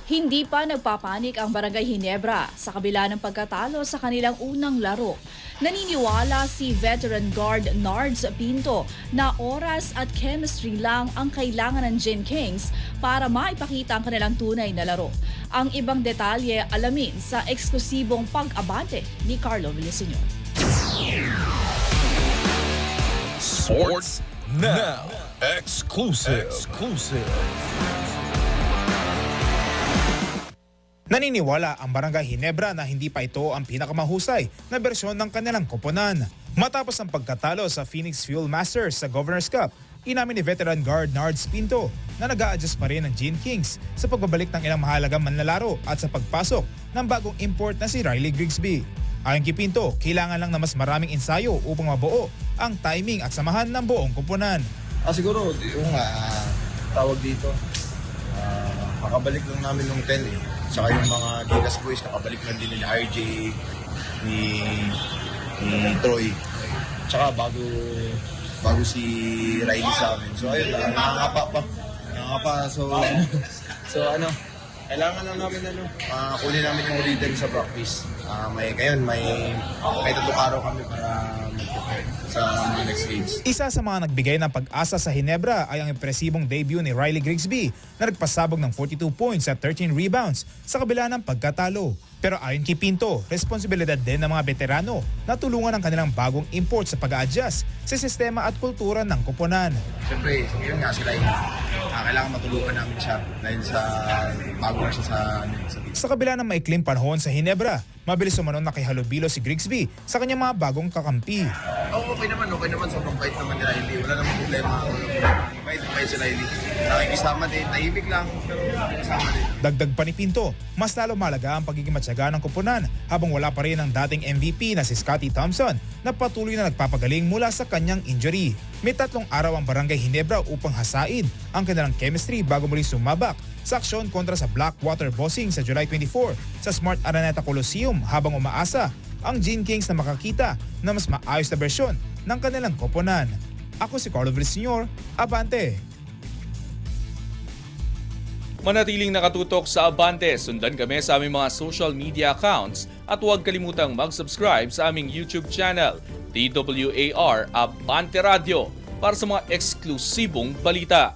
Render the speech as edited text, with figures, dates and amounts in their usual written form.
Hindi pa nagpapanik ang Barangay Ginebra sa kabila ng pagkatalo sa kanilang unang laro. Naniniwala si veteran guard Nards Pinto na oras at chemistry lang ang kailangan ng Gin Kings para maipakita ang kanilang tunay na laro. Ang ibang detalye alamin sa eksklusibong pag-abante ni Carlo Villaseñor. Sports Now Exclusive. Naniniwala ang Barangay Ginebra na hindi pa ito ang pinakamahusay na bersyon ng kanilang koponan. Matapos ang pagkatalo sa Phoenix Fuel Masters sa Governor's Cup, inamin ni veteran guard Nards Pinto na nag-a-adjust pa rin ang Gin Kings sa pagbabalik ng ilang mahalagang manlalaro at sa pagpasok ng bagong import na si Riley Grigsby. Ayon kay Pinto, kailangan lang na mas maraming ensayo upang mabuo ang timing at samahan ng buong koponan. Siguro yung tawag dito, makabalik lang namin ng 10 eh. Saka yung mga Gigas Boys, nakabalik lang din nila RJ, ni Troy. Tsaka bago si Riley sa amin. So ayun, nakangapa pa. So kailangan lang namin kunin namin yung rhythm sa practice. May tatlong araw kami para mag-prepare sa mga next games. Isa sa mga nagbigay ng pag-asa sa Ginebra ay ang impresibong debut ni Riley Grigsby na nagpasabog ng 42 points at 13 rebounds sa kabila ng pagkatalo. Pero ayon kay Pinto, responsibilidad din ng mga veterano na tulungan ang kanilang bagong import sa pag-a-adjust sa sistema at kultura ng koponan. Siyempre, yun nga sila kailangan matulungan namin siya dahil sa bago lang siya sa Sa kabila ng maikling panahon sa Ginebra, mabilis sumanon na kay halubilo si Grigsby sa kanyang mga bagong kakampi. Okay naman. Sobrang bait naman ni Riley. Wala namang problema. Bait si Riley. Nakikisama din. Tahimik lang, pero nakikisama din. Dagdag pa ni Pinto, mas lalo malaga ang pagiging matyaga ng koponan habang wala pa rin ang dating MVP na si Scottie Thompson na patuloy na nagpapagaling mula sa kanyang injury. May 3 araw ang Barangay Ginebra upang hasain ang kanilang chemistry bago muli sumabak sa aksyon kontra sa Blackwater Bossing sa July 24 sa Smart Araneta Coliseum habang umaasa ang Gin Kings na makakita na mas maayos na bersyon ng kanilang koponan. Ako si Carlo Villaseñor, Abante! Manatiling nakatutok sa Abante, sundan kami sa aming mga social media accounts at huwag kalimutang mag-subscribe sa aming YouTube channel, DWAR Abante Radio, para sa mga eksklusibong balita.